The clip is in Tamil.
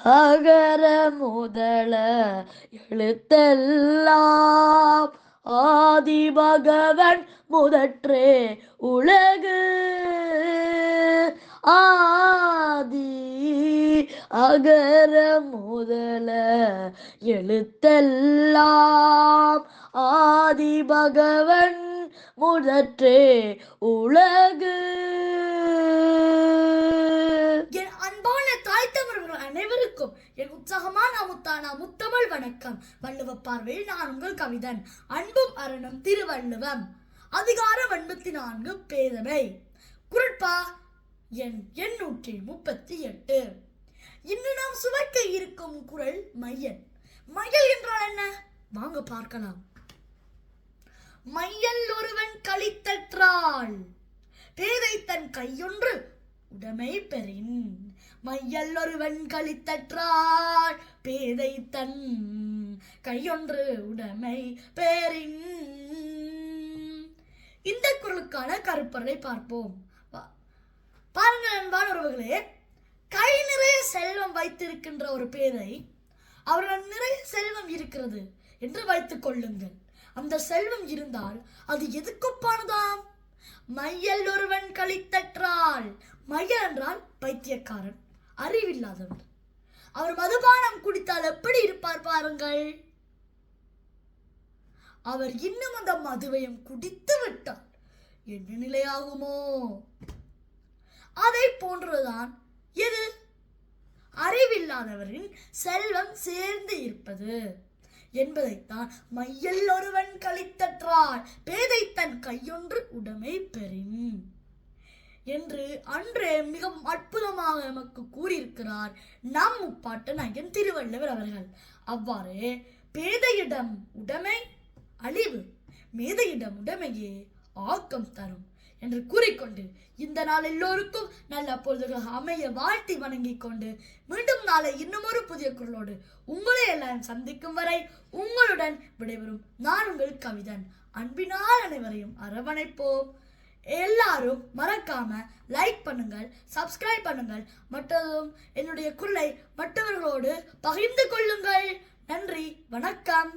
அகர முதல எழுத்தெல்லாம் ஆதி பகவன் முதற்றே உலகு. ஆதி அகர முதல எழுத்தெல்லாம் ஆதி பகவன் முதற்றே உலகு. அனைவருக்கும் என் உற்சாகமான முத்தான முத்தமிழ் வணக்கம். வள்ளுவ பார்வையில் நான் உங்கள் கவிதன். அன்பும் அறனும் திருவள்ளுவம். அதிகாரம் 84 பேதமை. குறட்பா எண் 838. இன்று நாம் சுவைக்க இருக்கும் குறள் மையல். மையல் என்றால் என்ன? வாங்க பார்க்கலாம். மையல் ஒருவன் களித்தற்றால் பேதை தன் கையொன்று உடைமை பெறின். மையல் ஒருவன் களித்தற்றால் பேதை தன் கையொன்று உடைமை பெறின். இந்த குறளுக்கான கருப்பொருளை பார்ப்போம். பாருங்கள் அன்பான உறவுகளே, கை நிறைய செல்வம் வைத்திருக்கின்ற ஒரு பேதை, அவர்கள் நிறைய செல்வம் இருக்கிறது என்று வைத்துக் கொள்ளுங்கள். அந்த செல்வம் இருந்தால் அது எதுக்குப்பானதாம்? மையல் ஒருவன் களித்தற்றால். மையல் என்றால் பைத்தியக்காரன், அறிவில்லாதவர். அவர் மதுபானம் குடித்தால் எப்படி இருப்பார் பாருங்கள். அவர் இன்னும் அந்த மதுவையும் குடித்து விட்டார் என்ன நிலையாகுமோ? அதை போன்றுதான் எது? அறிவில்லாதவரின் செல்வம் சேர்ந்து இருப்பது என்பதைத்தான் மையல் ஒருவன் களித்தற்றால் பேதை தன் கையொன்று உடைமை பெறின் என்று அன்றே மிகவும் அற்புதமாக நமக்கு கூறியிருக்கிறார் நம் முப்பாட்டன் ஐயன் திருவள்ளுவர் அவர்கள். அவ்வாறே பேதையிடம் உடைமை அழிவு, மேதையிடம் உடைமையே ஆக்கம் தரும் என்று கூறிக்கொண்டு இந்த நாள் எல்லோருக்கும் நல்ல பொழுதுகள் அமைய வாழ்த்தி வணங்கிக் கொண்டு மீண்டும் நாளை இன்னும் ஒரு புதிய குரலோடு உங்களை எல்லாரும் சந்திக்கும் வரை உங்களுடன் விடைபெறும் நான் உங்கள் கவிதன். அன்பினால் அனைவரையும் அரவணைப்போம். எல்லாரும் மறக்காம லைக் பண்ணுங்கள், சப்ஸ்கிரைப் பண்ணுங்கள், மற்றும் என்னுடைய குரலை மற்றவர்களோடு பகிர்ந்து கொள்ளுங்கள். நன்றி, வணக்கம்.